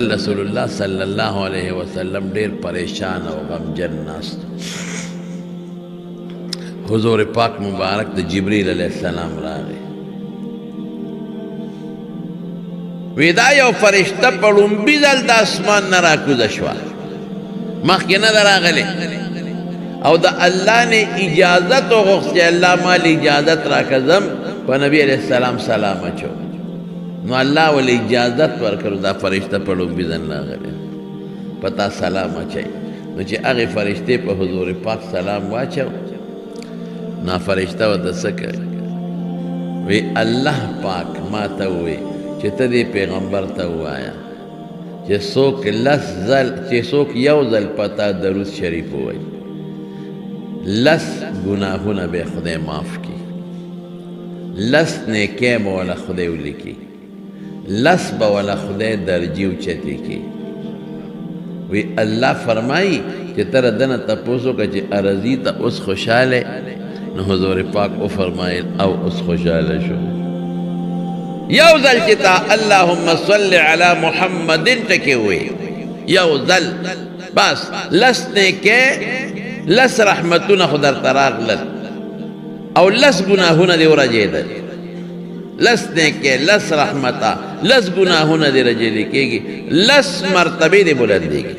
رسول الله صلی الله علیه وسلم ډیر پریشان او غمجن ناست. حضور پاک مبارک د جبرئیل علیه السلام راغی. وی دا یو فرشته په لومبي ځل د اسمان نه راکوزه شوه، مخکې نه ده راغلې، او د الله نه اجازت وغوښت چې الله ما له اجازت راکړم، په نبي علیه السلام سلام اچو. نو الله ول اجازت ورکړو دا فرشته په لومبي ځل راغلی، په تا سلام اچوي. نو چې هغې فرشتې په حضور پاک سلام واچو، نو فرشته ورته څه کوي؟ وی الله پاک ما ته ووایي چې ته دې پیغمبر ته ووایه چې څوک یو ځل په تا درود شریف ووایي، 10 ګناهونه به خدای معاف کړي، 10 نیکۍ به وله خدای ولیکي، 10 به وله خدای درجې اوچتې کړي. وی الله فرمایي چې ته له ده نه تپوس وکړه چې ارضي ته اوس خوشحاله؟ نو حضور پاک وفرمایل او اوس خوشحاله شو. یو ځل چې تا اللهم صل علی محمد ټکې ووایي، یو ځل بس 10 نیکۍ 10 رحمتونه خو درته راغلل او 10 ګناهونه دې ورجېدل. 10 نیکۍ 10 رحمته 10 ګناهونه دې رجېدل کېږي، 10 مرتبې دې بلندېږي.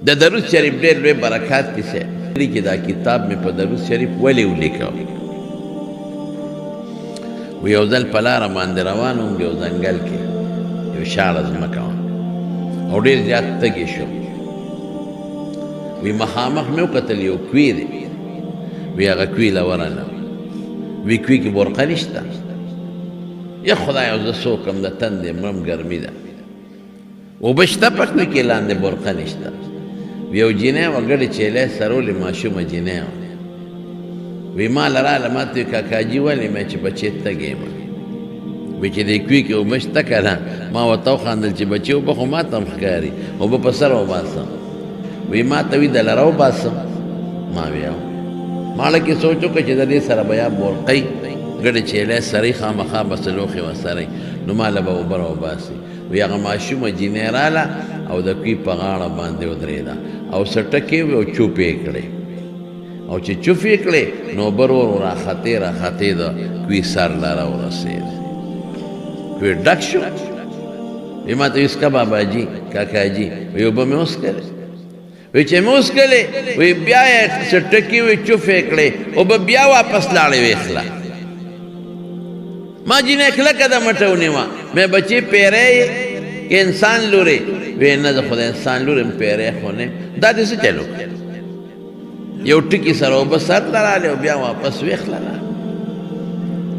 د درود شریف ډېر لوی برکات کیسه چې دا کتاب مې په درود شریف ولې ولیکه. و یو ځل په لاره باندې روان وم، یو ځنګل کې یو شاړه ځمکه وه او ډېر زیات تږی شوم. وی مخامخ مې وکتل یو کوی دی، وی هغه کوی له ورنه وی کوی کې برقه نشته. یا خدایه زه څوک یم، د تندې مرم، ګرمي ده، اوبه شته په کوی کې، لاندې برقه نشته. وی یو جینۍ وه ګډې چیلۍ سرولې، ماشومه جینۍ وه. وی ما له راله ما ته وی کاکاجي ولې مې چې بچې تږی یم. وی چې دې کوی کې اوبه شته که نه؟ ما ورته وخندل چې بچې اوبه خو ما ته هم ښکاري، اوبه په سر وباسم. وی ما ته وی دله راوباسم. ما وی ماړه کې سوچ وکړه چې د دې سره به یا برقۍ ګډې چیلۍ سرۍ خامخا به څه لوښې ورسرۍ، نو ما له به اوبه راوباسي. وی هغه ماشومه جینۍ راله او د کوی په غاړه باندې ودرېده او څه ټکې وې او چوپ یې کړې، او چې چوپ یې کړې نو اوبه ورو راختې د کوی سر له راورسېد. کوی ډک شو. وی ما ته وسکه باباجي کاکاجي، وی اوبه مې وسکلې. وی چې مې وسکلې، وی بیا یې څه ټکې وې چوپ یې کړې، اوبه بیا واپس لاړې ویخله. ما جینۍ کلکه د مټه ونیوه، مې بچې پیری یې که انسان لورې؟ وی نه زه خو د انسان لور یم، پیری خو نه یم. دا دې څه چل وکړ؟ یو ټکي سره اوبه سر ته راغلې او بیا واپس ویخلله.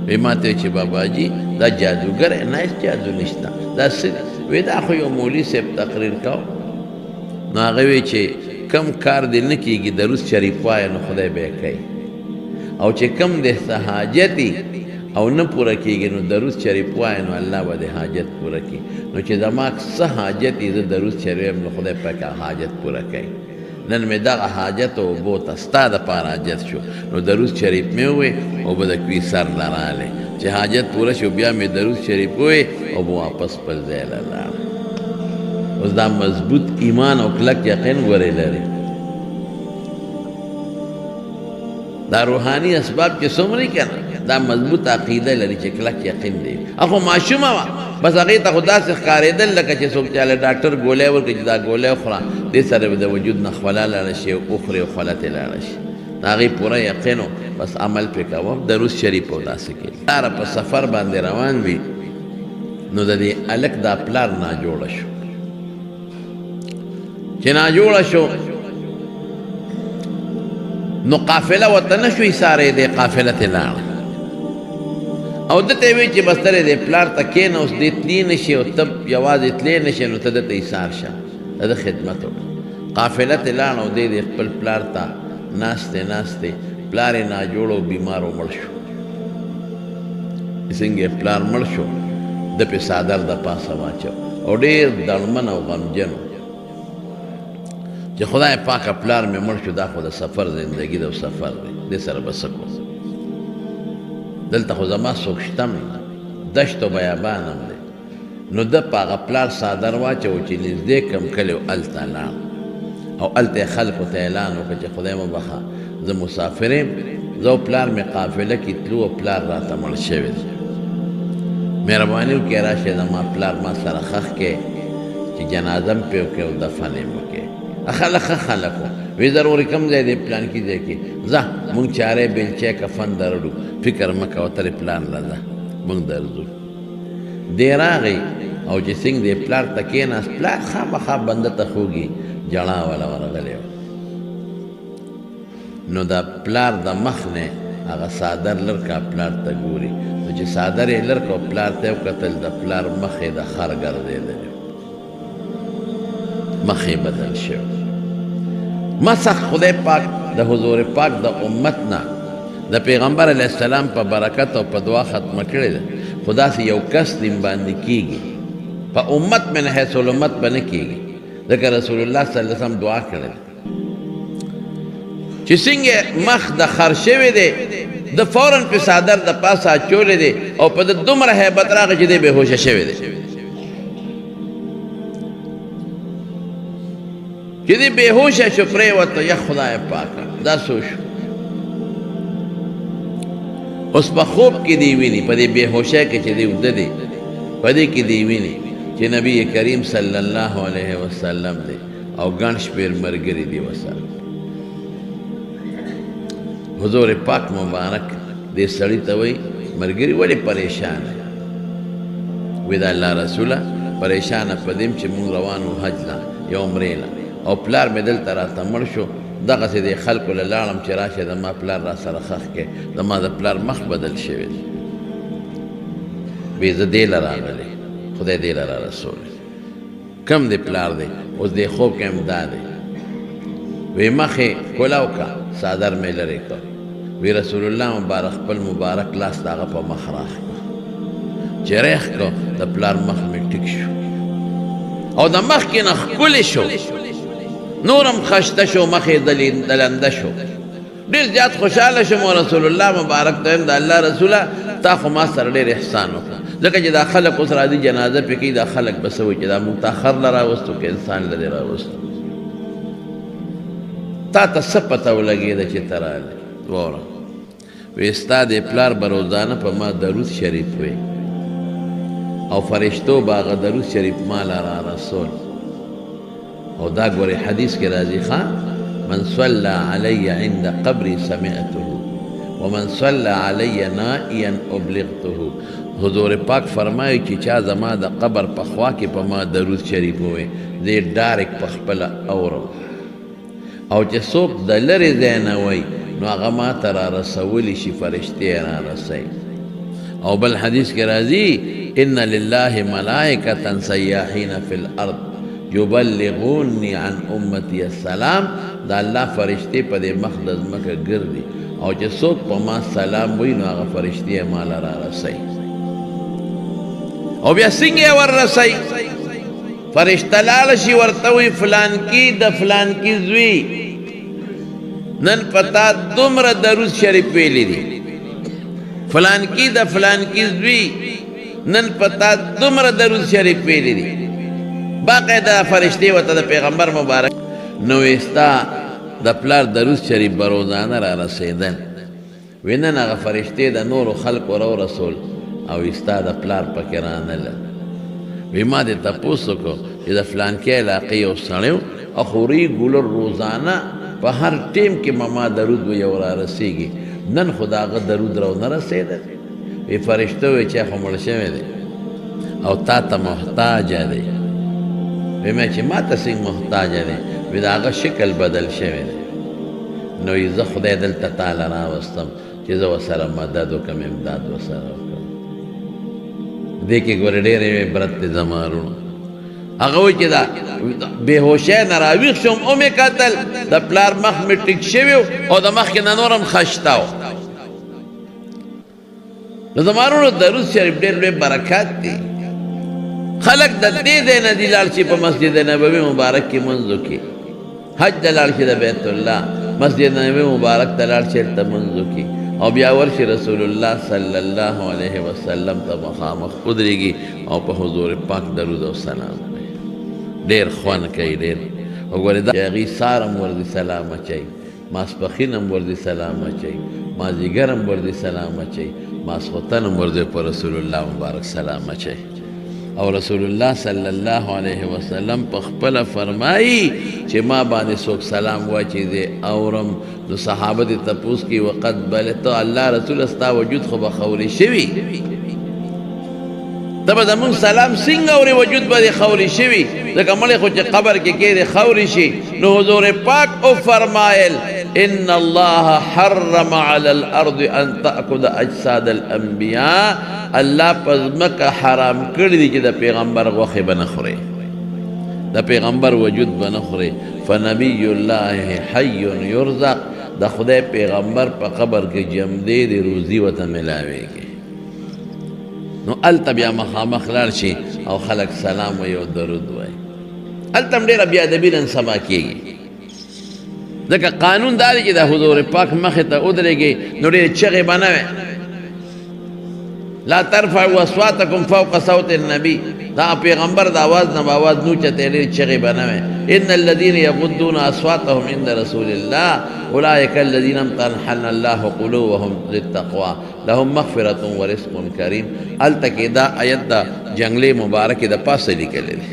وی ما ته چې باباجي دا جادوګر نه، هېڅ جادو نشته، دا څه دي؟ وی دا خو یو مولي صاحب تقریر کو، نو هغه وی چې کم کار دې نه کېږي درود شریف وایه نو خدای به یې کوي، او چې کم دې څه حاجتي او نه پوره کېږي نو درود شریف وایه نو الله به دې حاجت پوره کړي. نو چې زما څه حاجت یې زه درود شریف یم نو خدای پاک حاجت پوره کوي. نن مې دغه حاجت او اوبو ته ستا دپاره حاجت شو، نو درود شریف مې ووایې، اوبه د کوي سر له راغلې. چې حاجت پوره شو بیا مې درود شریف ووایې، اوبه واپس خپل ځای له لاړه. اوس دا مضبوط ایمان او کلک یقین ورې لري. دا روحاني اسباب چې څومره که نه، دا مضبوط عقیده لري چې کلک یقین دی. اخو ماشومه وه، بس هغې ته خو داسې ښکارېدل لکه چې څوک چاله ډاکټر ګولۍ ورکړي چې دا ګولۍ وخوره، دې سره به د وجود نه خوله لاړه شي او وخورې او خوله ترې لاړه شي. د هغې پوره یقین و، بس عمل پرې کوم. درود شریف او داسې کوي. لاره په سفر باندې روان وي، نو د دې هلک دا پلار ناجوړه شو. چې ناجوړه شو نو قافله ورته نه شو ایسارېدی، قافله ترې لاړه او ده ته یې وایي چې بس ته دې پلار ته کښېنه، اوس دې تلي نه شي او ته یوازې تللی نه شي، نو ته ده ته ایسار شه، د ده خدمت وکړه. قافله ترې لاړه او دی خپل پلار ته ناستې پلار یې ناجوړ او بیمار او مړ شو. څنګه یې پلار مړ شو، ده پې څادر د پاسه واچو او ډېر دړمن او غمجن و چې خدای پاکه پلار مې مړ شو، دا خو د سفر زندګي ده او سفر دی، دې سره به څه کوم؟ دلته خو زما څوک شته هم نه، دشت و بیابان هم دی، نو ده په هغه پلار څادر واچو چې نږدې کم کلی و هلته لاړ او هلته یې خلکو ته اعلان وکړه چې خدای مو بخه زه مسافر یم زه او پلار مې قافله کې تلو او پلار راته مړ شوی دی مهرباني وکړئ راشئ زما پلار ما سره ښخ کې چې جنازه م پرې وکړې او دفن یې وکړې خلک ښه خلک وو وی ضروري کوم ځای دی پلانکي ځای کې ځه مونږ چارې بیلچې کفن درړو فکر مه کوه ترې پلان له ځه مونږ درځو دی راغی او چې څنګه دی پلار ته کېناست پلار خامخا بنده ته خوږي جړا والا ورغلی و نو دا پلار د مخ نه هغه څادر لر کا پلار ته ګوري نو چې څادر یې لر کا پلار ته وکتل د پلار مخ یې د خر ګرځېدلی مخ یې بدل شو مسخ خدای پاک د حضور پاک د امت نه د پیغمبر علیه السلام په برکت او په دعا ختمه کړې ده خو داسې یو کس دین باندې کېږي په امت من حیث الامت به نه کېږي ځکه رسول الله صلی الله علیه وسلم دعا کړې ده چې څنګه مخ د خر شوی دی د فوراً په څادر د پاسه اچولی دی او په د دومره هیبت راغی چې دی بېهوشه شوی دی چې دی بېهوشه شو پرېوته یا خدای پاکه دا څه شو اوس په خوب کې دی ویني په دې بېهوشۍ کې چې دی وده دی په دې کې دی ویني چې نبی کریم صلی الله علیه وسلم دی او ګڼ شمېر ملګري دي ورسره حضور پاک مبارک دې سړي ته وایي ملګري ولې پریشانه وی د الله رسوله پریشانه په دې چې مونږ روان وو حج له یا عمرې له او پلار مې دلته راته مړ شو دغسې د خلکو له لاړم چې راشه زما پلار را سره ښخ کې زما د پلار مخ بدل شوی دی وی زه دې له راغلی خدای دې له را رسولی کم دی پلار دی اوس دې خوب کې هم دا دی وی مخ یې کولاو که څادر مې لرې کړ وی رسول الله مبارک خپل مبارک لاس د هغه په مخ راخ کړ چې ریخ کړ د پلار مخ مې ټیک شو او د مخ کې نه ښکلې شو نورم خشته شو مخ یې دلنده شو ډېر زیات خوشحاله شوم او رسول الله مبارک ته وایم د الله رسوله تا خو ما سره ډېر احسان وکړه ځکه چې دا خلک اوس راځي جنازه پې کوي دا خلک به څه وایي چې دا موږ تا خر له راوستو که انسان له دې راوستو تا ته څه پته ولګېده چې ته راغلې واوره وی ستا د پلار به روزانه په ما درود شریف وی او فرشتو به هغه درود شریف ما له را رسول او دا ګورې حدیث کې راځي ښه من صلى علي عند قبري سمعته ومن صلى علي نائيا ابلغته حضور پاک فرمایي چې چا زما د قبر په خوا کې په ما درود شریف ووی زه یې ډارک په خپله اورم او چې څوک د لرې ځای نه وایي نو هغه ما ته را رسولی شي فرشتې را رسوي او بل حدیث کې راځي ان لله ملائکة سیاحین فی الارض یبلغونی عن امتی السلام دا الله فرشتې په دې مخ د ځمکه ګرځي او چې څوک په ما سلام وایي نو هغه فرشتې یې ما له را رسوي او بیا څنګه یې ور رسوي فرشته لاړه شي ورته وایي فلانکي د فلانکي زوی نن پتا دومره درود شریف ویلی دی فلانکی د فلانکی زوی نن پتا دومره درود شریف ویلی دی باقاعده فرشتې ورته د پیغمبر مبارک نو ستا د پلار درود شریف به روزانه را رسېدل وی نن هغه فرشتې د نورو خلکو رو رسول او ستا د پلار پکې رانله وی ما دې تپوس وکړو چې د فلانکۍ علاقې یو سړی و او خوري ګولر روزانه په هر ټیم کې ما درود و یو را رسېږي نن خو د هغه درود رو نه رسېده وی فرشته وی چې خو مړ شوی دی او تا ته محتاجه دی وی مې چې ما ته څنګه محتاجه دی وی د هغه شکل بدل شوی دی نو یې زه خدای دلته تاله راوستم چې زه ورسره مدد وکړم امداد ورسره وکړم دې کې ګورې ډېرې عبرت دی زما وروڼو هغه وایي چې دا بېهوشۍ نه راویښ شوم او مې کتل د پلار مخ مې ټیک شوی او د مخکې نه نور هم خشته و نو زما وروڼو درود شریف ډېر لوی برکات دی خلک د دې ځای نه دي لاړ شي په مسجد نبوي مبارک کې لمونځ وکړي حج ته لاړ شي د بیت الله مسجد نبوي مبارک ته لاړ شي هلته لمونځ وکړي او بیا ورشي رسول الله صلی الله علیه وسلم ته مخامخ ودرېږي او په حضور پاک درود او سلام کوي. ډېر خوند کوي ډېر. وګورئ دا هغې سهار هم ورځي سلام اچوي، ماسپښین هم ورځي سلام اچوي، مازدیګر هم ورځي سلام اچوي، ماسخوتن هم ورځي په رسول الله مبارک سلام اچوي. او رسول الله صلی الله علیه وسلم په خپله فرمایي چې ما باندې څوک سلام واچي دی اورم نو صحابه دې تپوس کړي وقد بلغت الله رسول ستا وجود خو به خوري شوي، ته به زمونږ سلام څنګه اورې وجود به دې خوري شوي، ځکه مړی خو چې قبر کې کېدې خوري شي. نو حضور پاک او فرمایل ان الله حرم على الارض ان تاكل اجساد الانبیاء، الله په ځمکه حرام کړي دي چې د پیغمبر غوښې به نه خورې، د پیغمبر وجود به نه خورې. فنبی الله حی یرزق، د خدای پیغمبر په قبر کې جمدې د روزي ورته ملاویږي. نو هلته بیا مخامخ لاړ شي او خلک سلام وایي او درود وایي. هلته هم ډېره بې ادبي نن سبا کېږي، ځکه قانون دا دی چې د حضور پاک مخې ته ودرېږي نو ډېرې چغې به نه وي. لا ترفعوا اصواتکم فوق صوت النبی، دا پیغمبر د آواز نه به آواز نه اوچتې، ډېرې چغې به نه وي. ان الذین یغضون اصواتهم عند رسول الله اولئک الذین امتحن الله قلوبهم للتقوى لهم مغفرة ورزق کریم. هلته کې دا آیت د جنګلې مبارکې د پاسه لیکلی دی،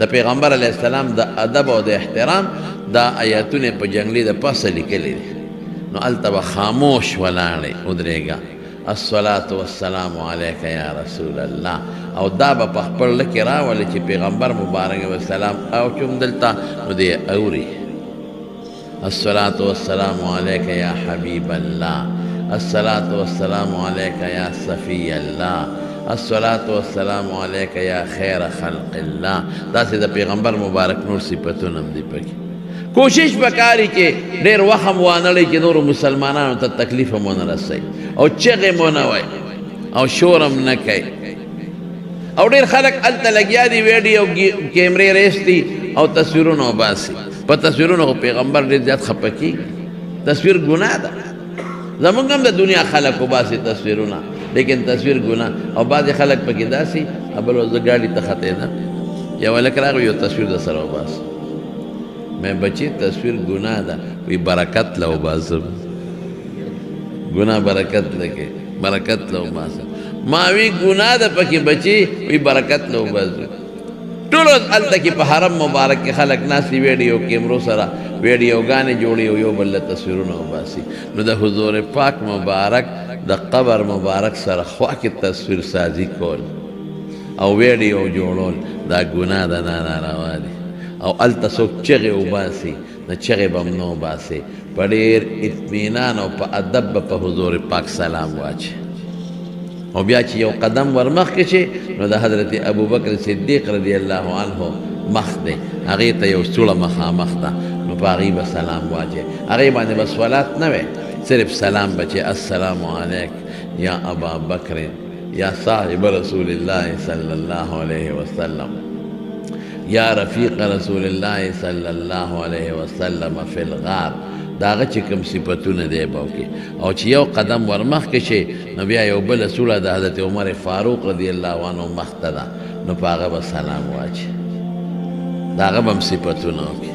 د پیغمبر علیه السلام د ادب او د احترام دا آیاتونه په جنګلې د پاسه لیکلی دی. نو هلته به خاموش ولاړې ودرېږه الصلاة والسلام علیک یا رسول الله، او دا به په خپل لکې راولي چې پیغمبر مبارک وسلام او چوم دلته نو دی اوري. الصلاة والسلام علیک یا حبیب الله، الصلاة والسلام علیک یا صفی الله، الصلاة والسلام علیک یا خیر خلق الله. داسې د پیغمبر مبارک نور صفتونه هم دي پکې. کوشش وکړي چې ډېر وخم وانه لري چې نورو مسلمانانو ته تکلیف هم ونه رسوي او چغې مو نه وایي او شور هم نه کوي. او ډېر خلک هلته لګیا دي ویډیو کیمرې ریستي او تصویرونه وباسي. په تصویرونو خو پیغمبر ډېر زیات خفه کېږي، تصویر ګناه ده. زمونږ هم د دنیا خلک وباسي تصویرونه، لیکن تصویر ګناه. او بعضې خلک پکې داسې بل زه ګاډي ته ختېدم، یو هلک راغی یو تصویر در سره وباسه، میں بچی تصویر گناہ دا وی برکت لو بازم، گناہ برکت لکے برکت لو بازم، ما وی گناہ دا پکی بچی وی برکت لو بازم. ټولوز هلته کې په حرم مبارک کې خلک ناستي ویډیو کیمرو سره ویډیوګانې جوړي او یو بل له تصویرونه وباسي. نو د حضور پاک مبارک د قبر مبارک سره خوا کې تصویر سازي کول او ویډیو جوړول دا ګناه ده، نه ناروا دي. او هلته څوک چغې وباسي نو چغې به هم نه وباسي، په ډېر اطمینان او په ادب به په حضور پاک سلام واچي. او بیا چې یو قدم ورمخکې شي نو د حضرت ابوبکر صدیق رضی الله عنه مخ دی، هغې ته یو سوړه مخامخ ده، نو په هغې به سلام واچي. هغې باندې به صلات نه وی، صرف سلام به چې السلام علیک یا ابا بکر یا صاحب رسول الله صلی الله علیه وسلم یا رفیق رسول الله صلی الله علیه وسلم فی الغار. دا هغه چې کوم صفتونه دی به وکړي. او چې یو قدم ورمخکې شي نو بیا یو بله سوړه د حضرت عمر فاروق رضی الله عنه مخته ده، نو په هغه به سلام واچي، د هغه به هم صفتونه وکړي.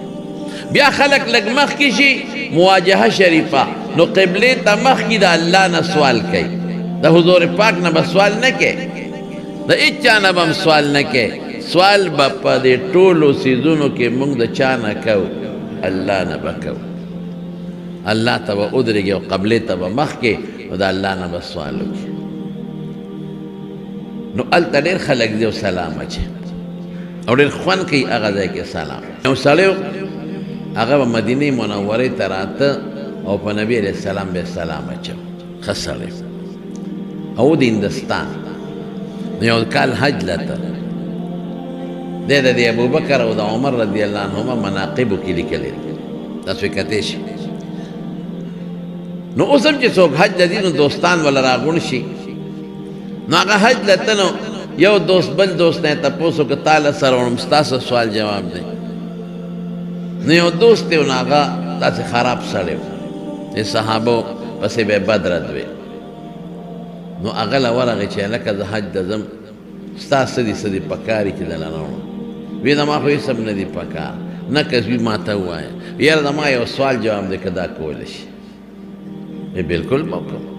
بیا خلک لږ مخکې شي مواجهه شریفه، نو قبلې ته مخکې د الله نه سوال کوي، د حضور پاک نه به سوال نه کوي، د هېچا نه به هم سوال نه کوي. سوال به په دې ټولو څیزونو کې موږ د چا نه کوو؟ الله نه به کوو. الله ته به ودرېږي او قبلې ته به مخکې نو د الله نه به سوال وکړي. نو هلته ډېر خلک دی او سلام اچي او ډېر خوند کوي هغه ځای کې سلام. یو سړی هغه به مدینې منورې ته راته او په نبي علیه السلام به سلام اچو، ښه سړی او د هندستان. نو یو کال حج لته دی د ابوبکر او د عمر رضی الله عنهما مناقبو کې لیکلي، تاسو یې کتلی شي. نو اوس هم چې څوک حج ته ځي نو دوستان وله راغونډ شي، نو هغه حج لته نو یو دوست بل دوست نه تپوس وکړه تا له سره وړم ستاسو سوال جواب دی. نو یو دوست دی نو هغه داسې خراب سړی و، د صحابو پسې به بد رد وی نو هغه له ورغې چې هلکه زه حج ته ځم ستا څه دي څه دي پکار چې دله راوړم وی زما خو هېڅ هم نه دي پکار نه کسبي ما ته ووایه یاره زما یو سوال جواب دی که دا کولی شي بلکل به وکړم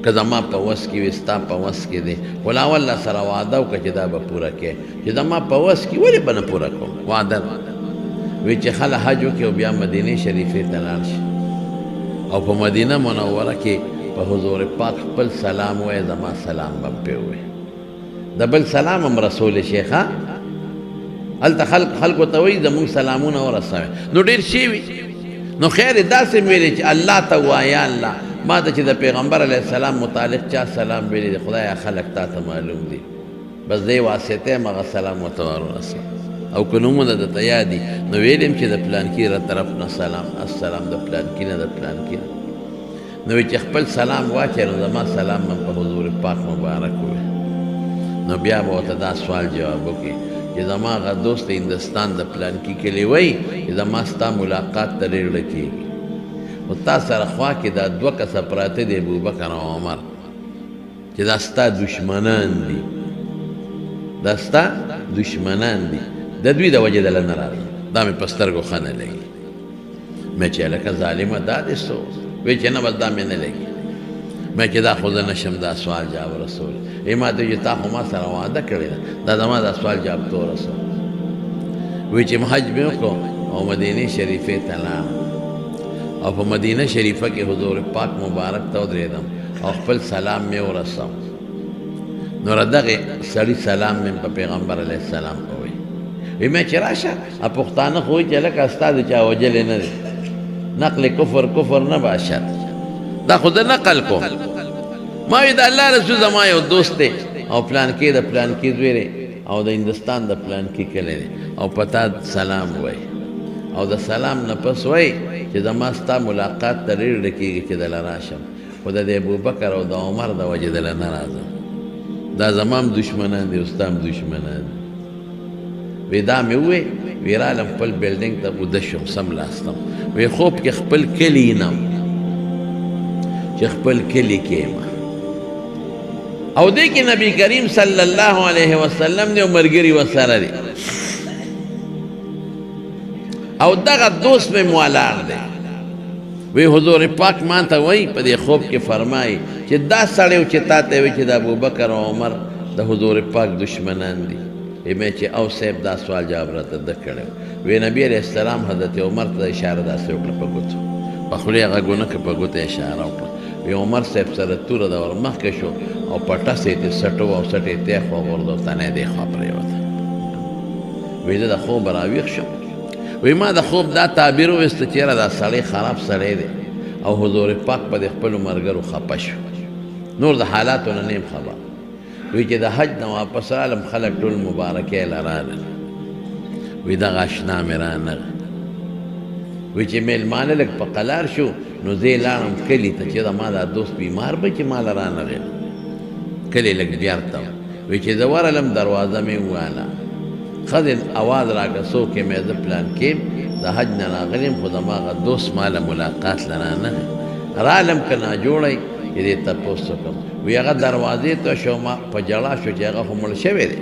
که زما په وس کې وي ستا په وس کې دی خو لا والله سره وعده وکړه چې دا به پوره کړې چې زما په وس کې ولې به نه پوره کوم وعده وی چې خله حج وکړي او بیا مدینې شریفې ته لاړ شي او په مدینه منوره کې په حضور پاک خپل سلام وایي زما سلام به هم پرې ووایي د بل سلام هم رسول شیخ ها هلته خلکو ته وایي زمونږ سلامونه ورسوئ نو ډېر شی وي نو خیر داسې ویلې چې الله ته ووایه یا الله ما ته چې د پیغمبر علیه السلام متعلق چا سلام ویلی دی خدایه خلک تا ته معلوم دي بس دی واسطه یم هغه سلام ورته ورسوه او که نومونه درته یاد دي نو ویل یم چې د پلانکي را طرف نه سلام السلام د پلانکي نه د پلانکي نه نو چې خپل سلام واچوې نو زما سلام هم په حضور پاک مبارک ووایي نو بیا به ورته دا سوال جواب وکړي چې زما هغه دوست هندوستان د پلانکي کلي وایي چې زما ستا ملاقات ته ډېر زړه کېږي خو تا سره خوا کې دا دوه کسه پراته دي ابوبکر او عمر چې دا ستا دشمنان دي دا ستا دشمنان دي د دوی د وجې دله نه راغلم دا مې په سترګو ښه نه لګي مې چې هلکه ظالمه دا دې څه وی چې نه بس دا مې نه لګي مې چې دا خو زه نشم دا سوال جواب رسول ای ما ته چې تا خو ما سره وعده کړې ده دا زما دا سوال جواب تو رسول وی چې حج مې وکړو او مدینې شریفې ته لاړم او په مدینه شریفه کې حضور پاک مبارک ته ودرېدم او خپل سلام مې ورسم نو دغه سړي سلام مې په پیغمبر علیه السلام کوي وی مې چې راشه پښتانه خو وایي چې هلکه ستا د چا وجلې نه دی نقل کفر نه باشد دا خو د نقل کوم ما وی د الله رسول زما یو دوست دی او پلانکي د پلانکي زوی دی او د هندوستان د پلانکي کلی دی او پتا سلام وایي او د سلام نه پس وایي چې زما ستا ملاقات ته ډېر زړه کېږي چې دله راشم خو د ابوبکر او د عمر د وجې دله نه راځم دا زما هم دشمنان دي او ستا هم دشمنان دي وی دا مې ووی وی رالم خپل بلډینګ ته اوده شوم سملاستم وی خوب کې خپل کلي وینم چې خپل کلي کې یم او دې کې نبی کریم صلی الله علیه وسلم دی او ملګري ورسره دي او دغه دوست مې مولاړ دی وی حضور پاک ما ته وایي په دې خوب کې فرمایي چې دا سړی چې تا ته وایي چې د ابوبکر او عمر د حضور پاک دشمنان دي مې چې او صاحب دا سوال جواب راته ده کړی وی نبي علیه السلام حضرت عمر ته اشاره داسې وکړه په ګوتو په خولې هغه ګونه کې په ګوته اشاره وکړه وی عمر صاحب سره توره د ور مخکې شو او پټس یې ترې سټو او سټ یې تېخ وغورځو تنه دې خوا پرېوته وی زه د خوب راویښ شم وی ما د خوب دا تعبیر وویسته چې یاره دا سړی خراب سړی دی او حضور پاک په د خپلو ملګرو خفه شو نور د حالاتو نه نیم خبر وی چې د حج نه واپس رالم خلک ټول مبارکۍ له رالل وی دغه اشنا مې رانغی وی چې میلمانه لږ په قلار شو نو زه یې لاړم کلي ته چې ما دا دوست بیمار به چې ما له رانغی کلي لږ بیرته وی چې زه ورغلم دروازه مې وواله ښځې اواز راکړه څوک یم زه پلان کې د حج نه راغلی یم خو زما هغه دوست ما له ملاقات له رانغی رالم که ناجوړی چې دې تپوس وکړم وی هغه دروازې ته شو ما په ژړا شو چې هغه خو مړ شوی دی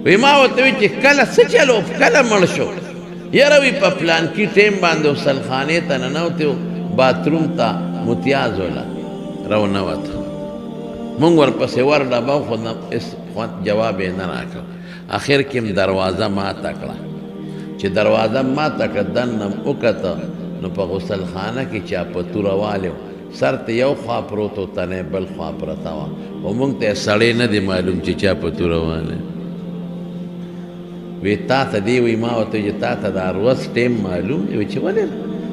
وی ما ورته وی چې کله څه چلو کله مړ شو یاره وی په پلانکي ټیم باندې غسلخانې ته ننوتې و باتروم ته متیاز وله راونوته مونږ ورپسې ورډبه خو جواب یې نه راکړ اخر کې م دروازه ماته کړه چې دروازه ماته کړه دننه م وکته نو په غسلخانه کې چا په توره والی و سر ته یو خوا پروت و تنې بل خوا پرته وه خو مونږ ته یې سړی نه دی معلوم چې چا په توره والی وی تا ته دی وی ما ورته چې تا ته دا ورځ ټیم معلوم دی وی چې ولې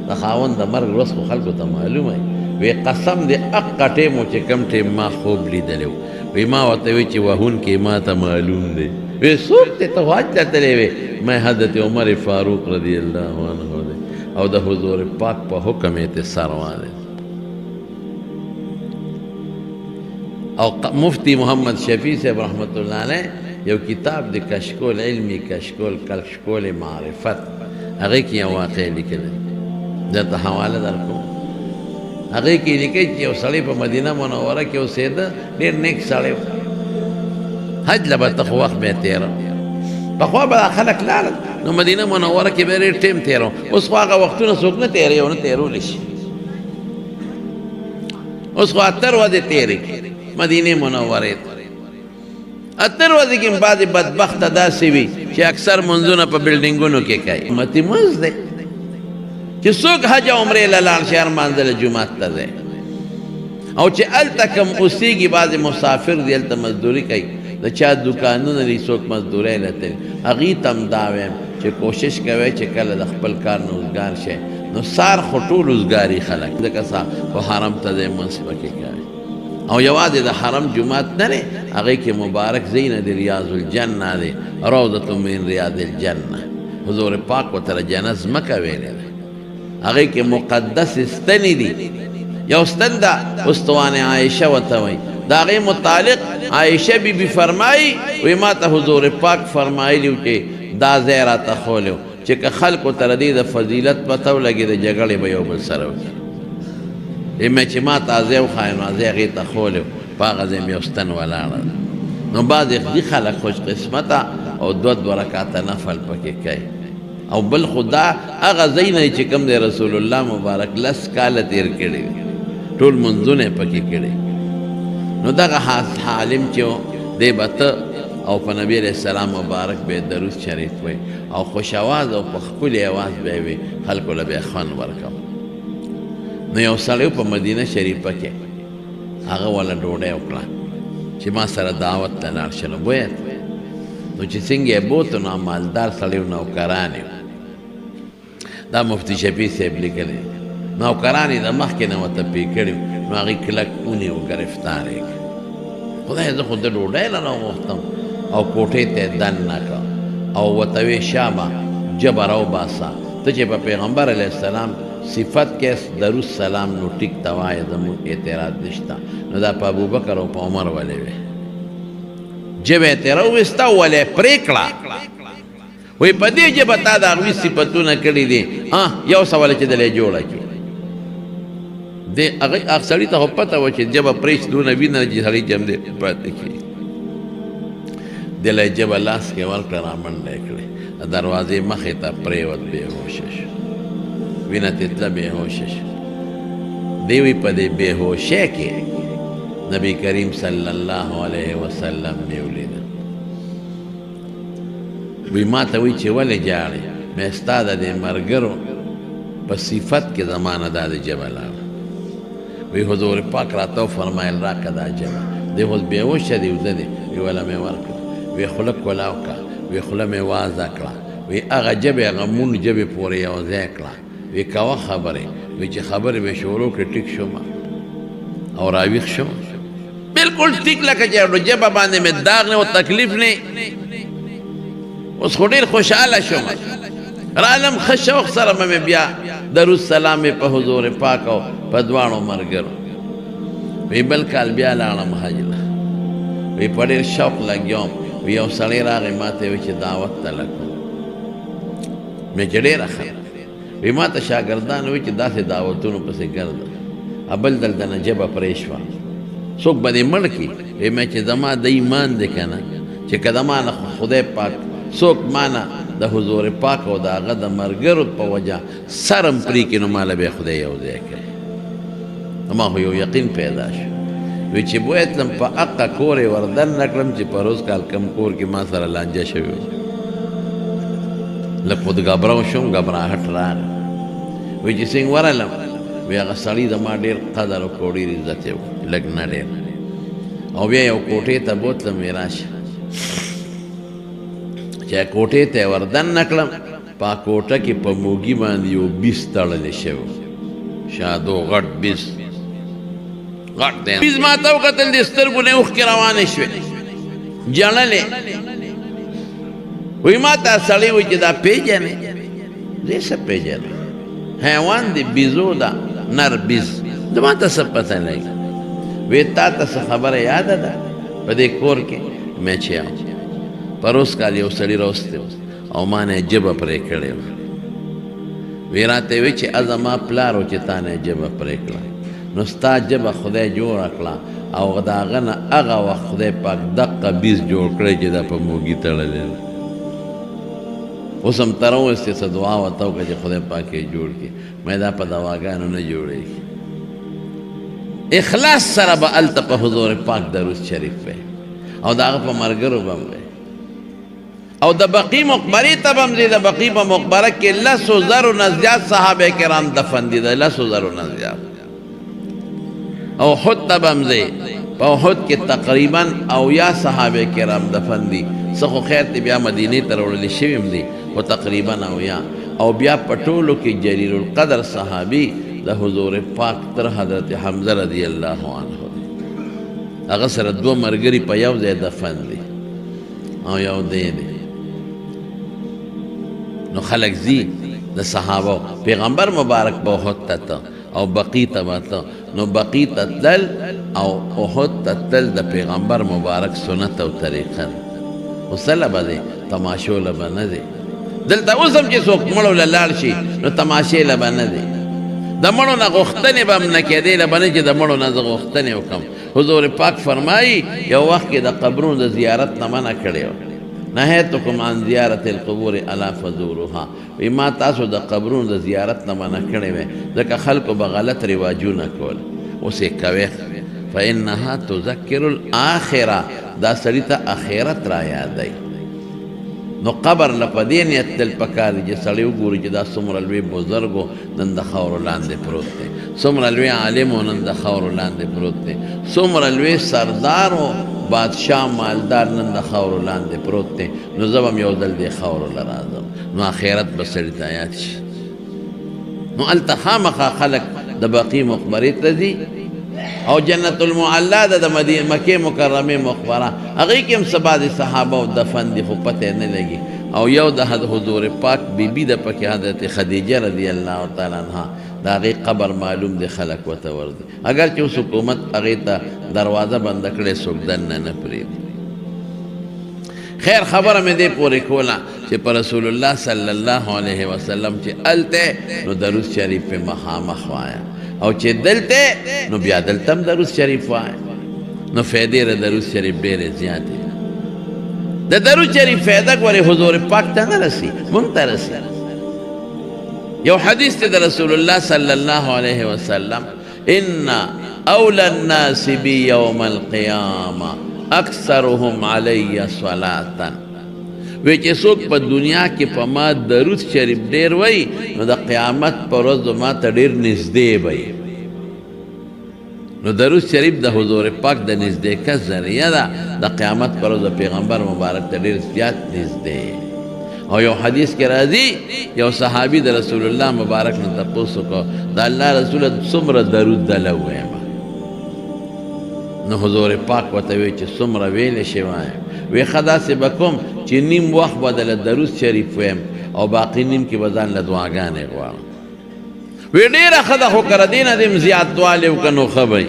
د خاوند د مرګ ورځ خو خلکو ته معلومه وی قسم دی اقه ټیم و چې کم ټیم ما خوب لیدلی و وی ما ورته وی چې وهونکې ما ته معلوم دی وی څوک دی ته خو حج ته تللی وی ما حضرت عمر فاروق رضی الله عنه دی او د حضور پاک په حکم یې ته سروانه او مفتی محمد شفیع صاحب رحمت الله علیه یو کتاب د کشکول علمی کشکول معرفت هغه کې یو واقع لیکلی درته حواله درکوم هغې کې لیکي چې یو سړی په مدینه منوره کې اوسېده ډېر نیک سړی و حج له به ته خو وخت به یې تېره پخوا به دا خلک لاړل نو مدینه منوره کې به ډېر ټیم تېره اوس خو هغه وختونه څوک نه تېروي او نه تېرولی شي اوس خو 78 ورځې تېرې مدینې منورې ته 78 ورځې کې بعضې بدبخته داسې وي چې اکثر منځونه په بلډینګونو کې کوي امتي منځ دی چې څوک حج او عمرې له لاړ شي هر مانځه له جومات ته ځي او چې هلته کوم اوسېږي بعضې مسافر دي هلته مزدوري کوي د چا دوکانونه دي څوک مزدورۍ له تلي هغې ته هم دا وایم چې کوشش کوئ چې کله د خپل کار نه اوزګار شئ نو سار خو ټول اوزګاري خلک ځکه سا خو حرم ته ځئ منځ پکې کوي او یوازې د حرم جومات نه دی هغې کې مبارک ځای نه دی ریاض الجنه دی روضة من ریاض الجنه حضور پاک ورته جنت ځمکه ویلې ده هغې کې مقدس ستنې دي یو ستن ده استوانې عایشه ورته وایي د هغې متعلق عایشه بیبي فرمایي وایي ما ته حضور پاک فرمایلي و چې دا ځای راته ښولی و چې که خلکو ته د دې د فضیلت پته ولګي د جګړې به یو بل سره وکړي مې چې ما ته ځای وښایي نو ځای هغې ته ښولی و په هغه ځای مې یو ستن ولاړه ده نو بعضې دي خلک خوش قسمته او دوه رکعته نفل پکې کوي او بل خدا هغه ځای نه چې کوم دی رسول الله مبارک 10 کاله تېر کړي ټول منځونه یې پکې کړي نو دغه حالم چې دی به ته او په نبی علیه السلام مبارک به درود شریف وی او خوش اواز او په ښکلي اواز به یې وي خلکو له به یې خوند ورکوه نو یو سړی په مدینه شریفه کې هغه وله ډوډۍ وکړه چې ما سره دعوت ته لاړ شه نو بویت نو چې څنګه یې بوت نو مالدار سړی و نوکران یې دا مفتی شفیع صاحب لیکلی نوکران یې د مخکې نه ورته پې کړي نو هغې کلک ونیو ګرفتار یې کړ خدای زه خو د ډوډۍ نه راوغوښتم او کوټې ته یې دننه کړه او ورته ویې شابه جبه راوباسه ته چې په پیغمبر علیه السلام صفت کې درود سلام نو ټیک ته وایه زموږ اعتراض نشته نو دا په ابوبکر او په عمر ولې وې ژبه یې ترې راوویسته ولې یې پرې کړه وایي په دې ژبه تا د هغوی صفتونه کړي دي یو سوال چې دله یې جوړه کړي هغه سړي ته خو پته وه چې ژبه پرېږدي دونه وینه چې سړی جم دی پاتې کړي دله یې ژبه لاس کې ورکړه رامنډه یې کړې د دروازې مخې ته پرېوت بېهوشه شو وینه تې تله بېهوشه شو دی وایي په دې بېهوشۍ کې نبی کریم صلی الله علیه وسلم مې ولیده وی ما ته وایي چې ولې جاړې مې ستا د دې ملګرو په صفت کې زما نه دا د ژبه لاړه وی حضور پاک راته وفرمایل راکړه دا ژبه دی اوس بېهوشه دی وده دی وی وله مې ورکړه وی خوله کولاو کړه وی خوله مې وازه کړه وی هغه ژبې هغه مونږ ژبې پورې یو ځای کړه وی کوه خبرې وی چې خبرې مې شروع کړې ټیک شوم او راویښ شوم بالکل ټیک لکه چې ژبه باندې مې داغ نه او تکلیف نه اوس خو ډېر خوشحاله شوم رالم ښه شوق سره به مې بیا درود سلام مې په حضور پاک او په دواړو ملګرو وی بل کال بیا لاړم حج له وی په ډېر شوق لګیوم وی یو سړی راغی ما ته وی چې دعوت ته لګو مې چې ډېره ښه وی ما ته شاګردان وی چې داسې دعوتونو پسې ګرځه بل دلته نه ژبه پرې شوه څوک به دې مړ کړي وی مې چې زما د ایمان دی که نه چې که زما نه خدای پاک څوک ما نه د حضور پاک او د هغه د ملګرو په وجه سرم پرې کړي نو ماله به یې خدای یو ځای کوي ما خو یو یقین پیدا شو وی چې بویه تلم په حقه کور یې وردن نه کړم چې په روز کال کم کور کې ما سره لانجه شوې وه لږ خو د ګبراو شوم ګبراهټ راغی وی چې څنګه ورغلم وی هغه سړي زما ډېر قدر وکړو ډېر عزت یې وکړو لږ نه ډېر او بیا یو کوټې ته بوتلم وی راشه چې کوټې ته یې وردن نه کړم په کوټه کې په موږي باندې یو بیس تړلی شوی شادو غټ بیس غټ دی بیس ما ته وکتل د سترګو نه اوښکې روانې شوې ژړلې وی ما ته سړی وایي چې دا پېژنې زه څه پېژنم حیوان دی بیزو ده نر بیز د ما ته څه پته لګي وی تا ته څه خبره یاده ده په دې کور کې مې چې پروس کال یو سړي راوستی او ما نه ژبه پرې کړې وه وی راته وی چې زما پلار و چې تا نه ژبه پرې کړه نو ستا ژبه خدای جوړه کړه او د هغه نه هغه وخت خدای پاک دقه بیز جوړ کړی چې دا په موږي تړلی دی. اوس هم تر اوسه څه دعا ورته وکړه چې خدای پاک یې جوړ کړي. مې دا په دواګانو نه جوړېږي. اخلاص سره به هلته په حضور پاک درود شریف وی او د هغه په ملګرو به هم وی او د بقي مقبرې ته به هم ځي. د بقي په مقبره کې 100,000 نه زیات صحابه کرام دفن دي. د 100,000 نه زیات. او احد ته به هم ځي. په احد کې تقریبا 80 صحابه کرام دفن دي. څه خو خیر ته بیا مدینې ته راوړل شوي هم دي خو تقریبا 80. او بیا په ټولو کې جلیل القدر صحابي د حضور پاک تر حضرت حمزه رضی الله عنه دی. هغه سره 2 ملګري په یو ځای دفن دي او یو دی. نو خلق زی د صحابه پیغمبر مبارک به احد ته او بقی ته ته نو بقی ته تل او احد ته تل د پیغمبر مبارک سنت او طریقه وسله به دی. تماشو له به نه دی. دلته اوس هم چې څوک مړو له لاړ شي نو تماشې له به نه دی. د مړو نه غوښتنې به هم نه کېدې له به نه چې د مړو نه زه غوښتنې وکړم. حضور پاک فرمایي یو وخت کې د قبرونو د زیارت نه منع کړی و. نهیتکم عن زیارت القبور الا فزوروها. وی ما تاسو د قبرونو د زیارت نه منع کړی وی ځکه خلکو به غلط رواجونه کول. اوس یې کوې فانها تذکر الاخره. دا سړي ته آخرت را یادوي. نو قبر له په دې نیت تل پکار دی چې سړی وګوري چې دا څومره لوی بزرګ و نن د خاورو لاندې پروت دی. څومره لوی عالم و نن د خاورو لاندې پروت دی. څومره لوی سردار و بادشاه مالدار نن د خاورو لاندې پروت دی. نو زه به هم یو ځل دې خاورو له راځم. نو آخرت به سړي ته یاد شي. نو هلته خامخا خلک د بقي مقبرې ته ځي او جنت المعلا ده د مکې مکرمې مقبره. هغې کې هم څه بعضې صحابه او دفن دي خو پته نه لګي. او یو د حضور پاک بیبي ده پکې حضرت خدیجه رضی الله تعالی عنها. د هغې قبر معلوم دی خلک ورته ورځي. اگر چې اوس حکومت هغې ته دروازه بنده کړې څوک دننه نه پرېږدي. خیر خبره مې دې پورې کوله چې په رسول الله صلی الله علیه وسلم چې هلته نو درود شریف پې مخامخ وایه او چې دلته نو بیا دلته هم درود شریف وایه. نو فایدې د درود شریف ډېرې زیاتې. د درود شریف فایده ګورې حضور پاک ته نه رسي مونږ ته رسي. یو حدیث دی د رسول الله صلی الله علیه وسلم ان اولى الناس بي يوم القیامه اکثرهم علی صلاة. وی چې څوک په دنیا کې په ما درود شریف ډېر وایي نو د قیامت په ورځ ما ته ډېر نږدې وي. نو درود شریف د حضور پاک د نږدېکت ذریعه ده. د قیامت پر ورځ د پیغمبر مبارک ته ډېر زیات نږدې. او یو حدیث کې راځي یو صحابي د رسول الله مبارک نه تپوس وکړو د الله رسوله څومره درود دله ووایم. نو حضور پاک ورته وی چې څومره ویلی شي وایم. وی ښه داسې به کوم چې نیم وخت به دله درود شریف ویم او باقي نیم کې به ځان له دعاګانې غواړم. وی ډېره ښه ده خو که د دې نه دې هم زیاتوالی وکړه نو ښه به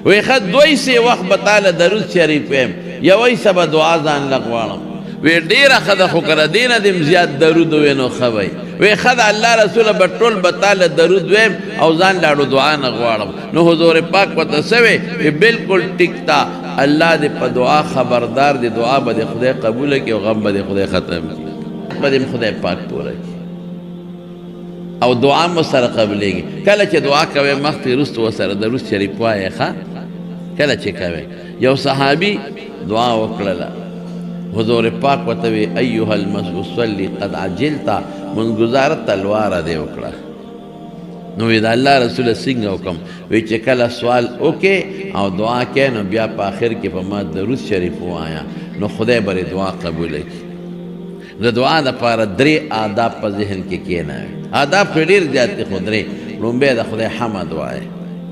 وی ښه 2 وخت به تا له درود شریف ویم 1 به دعا ځان له غواړم. وی ډېره ښه ده خو که د دې نه دې هم زیات درود ووی نو ښه به وی ښه د الله رسوله به ټول به تا له درود ویم او ځان لاړو دعا نه غواړم. نو حضور پاک ورته څه وی بلکل ټیک تا الله دې په دعا خبردار دې دعا به دې خدای قبوله کړي او غم به دې خدای ختم کړي. به دې خدای پاک پوره کړي او دعا مو سره قبلېږي. کله چې دعا کوې مخکې وروسته ورسره درود شریف وایې ښه کله چې کوې. یو صحابي دعا وکړله حضور پاک ورته وی ایها المصلی قد عجلت منګزاره تلواره دې وکړه. نو وی د الله رسوله څنګه وکړم. وی چې کله سوال وکې او دعا کې نو بیا په آخر کې په ما درود شریف ووایه نو خدای به دعا قبوله کړي. د دعا دپاره 3 آداب په ذهن کې کښېنوي. آداب خو ډېر زیات دي خو 3. لومبی د خدای حمد وایه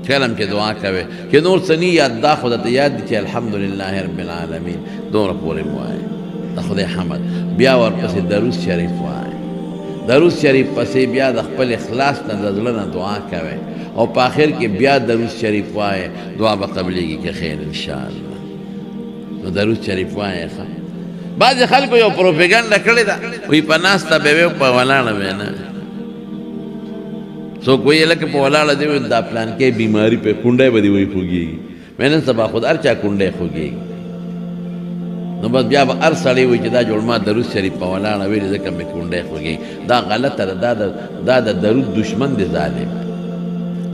کله هم چې دعا کوې چې نور څه نه یاد دا خو درته یاد دي چې الحمدلله رب العالمین دومره پورې مو وایه د خدای حمد. بیا ورپسې درود شریف وایه. درود شریف پسې بیا د خپل اخلاص نه د زړه نه دعا کوې او په آخر کې بیا درود شریف وایه دعا به قبلېږي که خیر انشاءالله. نو درود شریف وایه ښه. بعضې خلکو یو پروپیګنډه کړې ده وایي په ناسته به وې په ولاړه به نه. سو کوئی لکه په ولاړه دی دا پلان کې بیماری په کونډه بدی وي خوږي مینن سبا خود ارچا کونډه خوږي نو بس بیا به هر سړی وي چې دا جوړ ما درود شریف په ولاړه ویلې ځکه مې کونډه خوږي دا غلطه ده دا د درود دشمن دی ظالم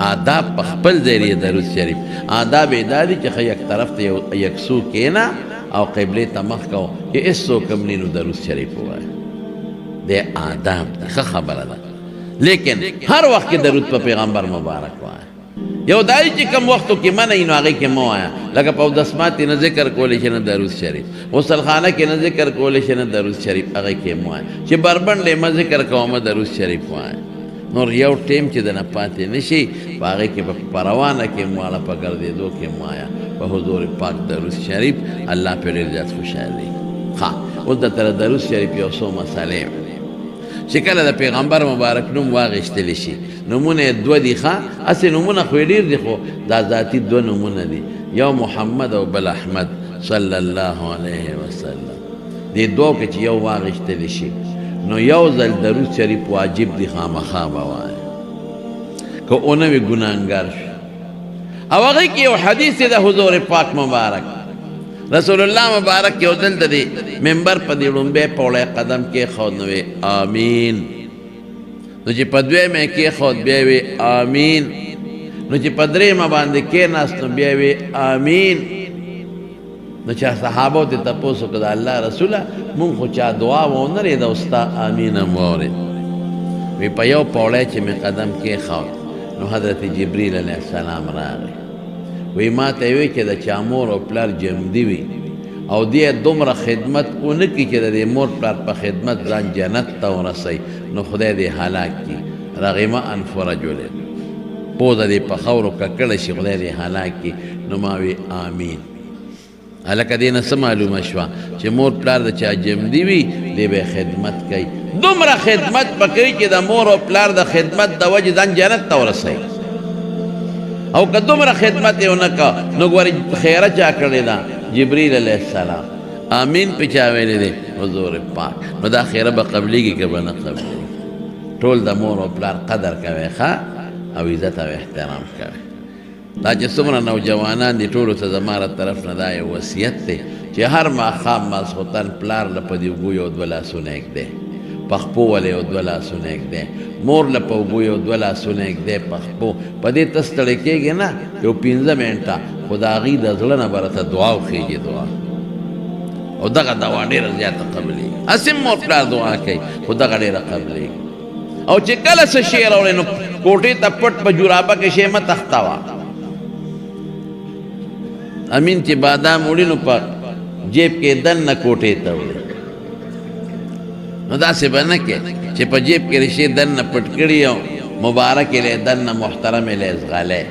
آداب په خپل ځای دی درود شریف آداب یې دا دي چې ښه یک طرف ته یکسو کېنه او قبلې ته مخ کو چې هېڅوک هم نه نو درود شریف ووایه دی آداب دی ښه خبره ده لیکن هر وخت کې درود په پیغمبر مبارک وایه یو دای چې کوم وختو کې منع نو هغې کې مه وایه لکه په اودسمات نه ذکر کولی شي نه درود شریف غسلخانه کې نه ذکر کولی شي نه درود شریف هغې کې مه وایه چې بربنډې مه ذکر کومه درود شریف وایه نور یو ټیم چې د نه پاتې نه شي په هغې کې په روانه کې مواړه په ګرځېدو کې مه وایه په حضور پاک درود شریف الله پرې ډېر زیات خوشحالي ښه اوس درته درود شریف یو څو مسالې چې کله د پیغمبر مبارک نوم واغېستلی شي نومونه یې دوه دي ښه هسې نومونه خو یې ډېر دي خو دا ذاتي دوه نومونه دي یو محمد او بل احمد صلی الله علیه وسلم دې دوو کې چې یو واغېستلی شي نو یو ځل درود شریف واجب دی خامخا به وایه که اونه وي ګناهګار شو او هغې کې یو حدیث دی د حضور پاک مبارک رسول الله مبارک یو دل د دې منبر په دې لومبی پوړی قدم کېښود نو وی آمین نو چې په دویمه یې کېښود بیا وی آمین نو چې په درېیمه باندې کېناست نو بیا وی آمین نو چې صحابو ته تپوس وکړه د الله رسوله مونږ خو چا دعا ونه او ستا آمین هم واورېد وی په یو پوړی چې مې قدم کېښود نو حضرت جبریل علیه السلام راغی وی ما ته وی چې د چا مور او پلار جمدي وي او دې دومره خدمت ونه کړي چې د دې مور پلار په خدمت ځان جنت ته ورسوي نو خدای دې هلاک کړي رغم انف رجل پوزه دې په خاورو ککړه شي خدای دې هلاک کړي نو ما وی آمین هلکه دې نه څه معلومه شوه چې مور پلار د چا جمدي وي دې به خدمت کوي دومره خدمت به کوي چې د مور او پلار د خدمت د وجې ځان جنت ته ورسوي او که دومره خدمت یې ونه که نو ګورې خیره چا کړې ده جبریل علیه السلام آمین پې چا ویلی دی حضور پاک نو دا خیره به قبلیږي که به نه قبلیږي ټول د مور او پلار قدر کوئ ښه او عزت او احترام کوئ دا چې څومره نوجوانان دي ټولو ته زما له طرف نه دا یو وصیت دی چې هر ماښام ماسخوتن پلار له په دې اوږو یو دوه لاسونه ایږدی پخپو ولې یو دوه لاسونه ایږدی مور له په اوږو یو دوه لاسونه ایږدی پخپو په دې ته ستړی کېږي نه یو 15 منټه خو د هغې د زړه نه به راته دعا وخېږي دعا او دغه دعا ډېره زیاته قبلېږي هسې مور پلار دعا کوي خو دغه ډېره قبلېږي او چې کله څه شی راوړې نو کوټې ته پټ په جورابه کې شی مه تختوه امین چې بادام وړي نو په جیب کې دننه کوټې ته وړي نو داسې به نه کې چې په جیب کې ریشې دننه پټ کړي او مبارک یې دننه محترم یې ازغلی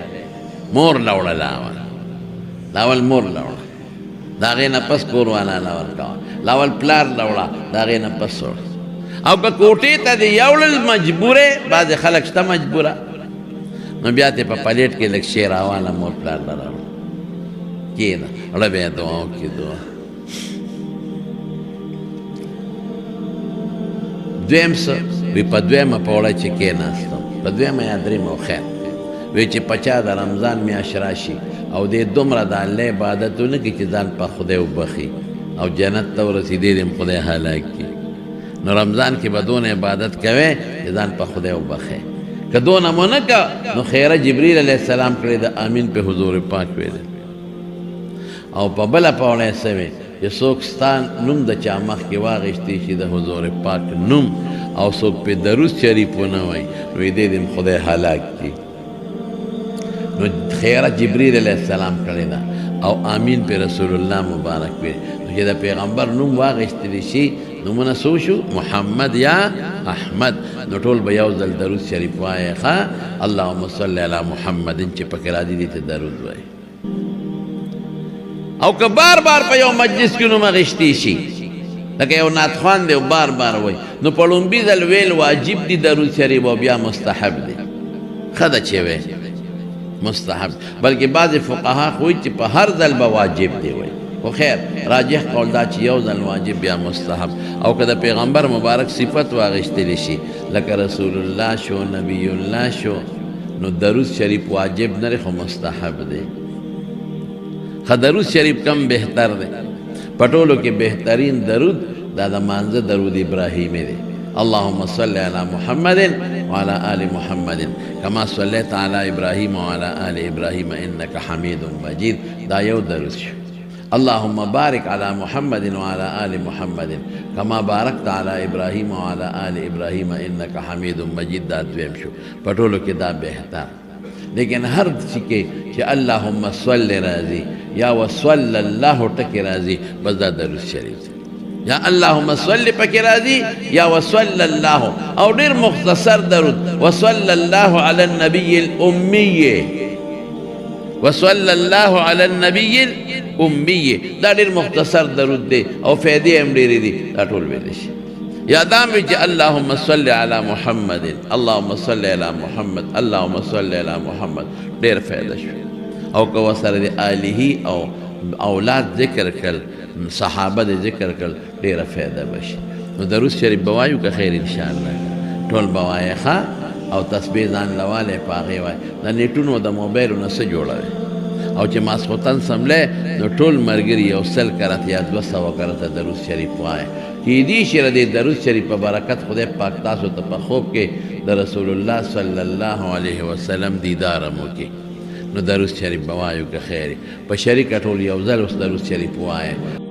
مور له وړه لاول مور له وړه د هغې نه پس کور والا له ورکوه لاول پلار له وړه د هغې نه پس وړه او که کوټې ته دې یوړل مجبوره بعضې خلک شته مجبوره نو بیا ته په پلیټ کې لږ شی راواله مور پلار له راوړه کېنه اړه به یې دعا وکړي دعا دویم څه وی په دویمه پوړه چې کېناستم په دویمه یا درېیمه خیر وی چې په چا د رمضان میاشت راشي او دې دومره د الله عبادت ونه کړي چې ځان په خدای وبخي او جنت ته ورسېدی دې خدای هلاک کړي نو رمضان کې به دونه عبادت کوې چې ځان په خدای وبخې که دونه مو نه که نو خیره جبریل علیه السلام کړی د امین په حضور پاک ویلی او په بله پوړه یې څه وی چې څوک ستا نوم د چا مخکې واغېستی شي د حضور پاک نوم او څوک پې درود شریف ونه وایي نو دې دې خدای هلاک کړي نو خیره جبریل علیه السلام کړې ده او آمین پې رسول الله مبارک وی نو چې د پیغمبر نوم واغېستلی شي نومونه څو شو محمد یا احمد نو ټول به یو ځل درود شریف وایې ښه اللهم صل علی محمدin چې پکې راځي دې ته درود وایي او که بار بار په یو مجلس کې نوم اخیستی شي لکه یو نعتخوان دی او بار بار وایي نو په لومبي ځل ویل واجب دي درود شریف او بیا مستحب دی ښه ده چې وایي مستحب بلکې بعضې فقها خو وایي چې په هر ځل به واجب دی وایي خو خیر راجح قول دا چې یو ځل واجب بیا مستحب او که د پیغمبر مبارک صفت واغشتلی شي لکه رسول الله شو نبی الله شو نو درود شریف واجب نه خو مستحب دی خو درود شریف کم بهتر دی پټولو کې بهترین درود دا د مانزه درود ابراهیمی دی اللهم صل على محمد وعلى آل محمد كما صليت على إبراهيم وعلى آل إبراهيم إنك حميد مجيد دا یو درود شو اللهم بارك على محمد وعلى آل محمد كما باركت على إبراهيم وعلى آل إبراهيم إنك حميد مجيد دا دویم شو پټولو کې دا بهتر لیکن هر څه کې چې اللهم صل راځي یا وصل الله ټکی راځي بس دا درود شریف دی یا اللهم صل پکې راځي یا وصل الله او ډېر مختصر درود وصل الله على النبي الأمي وصل الله على النبي الأمي دا ډېر مختصر درود دی او فائدې هم ډېرې دي دا ټول ویلی شي یا دا مې چې اللهم صل على محمد اللهم صل على محمد اللهم صل على محمد ډېر فائدہ شو او که ورسره د آله او اولاد ذکر کړل صحابه د ذکر کړل ډېره فایده بشي نو درود شریف به وایو که خیر انشاءالله ټول به وایې ښه او تسبیح ځان لوالی په هغې وایي د نیټونو د موبایلو نه څه جوړوي او چې ماسخوتن سملی نو ټول ملګري یو 100 کرته یا 200 کرته درود شریف وایي کیدی شي د درود شریف په برکت خدای پاک تاسو ته په خوب کې د رسول الله صلی الله علیه وسلم دیدار هم وکړي نو درود شریف به وایو که خیر په شریکه ټول یو ځل اوس درود شریف وایه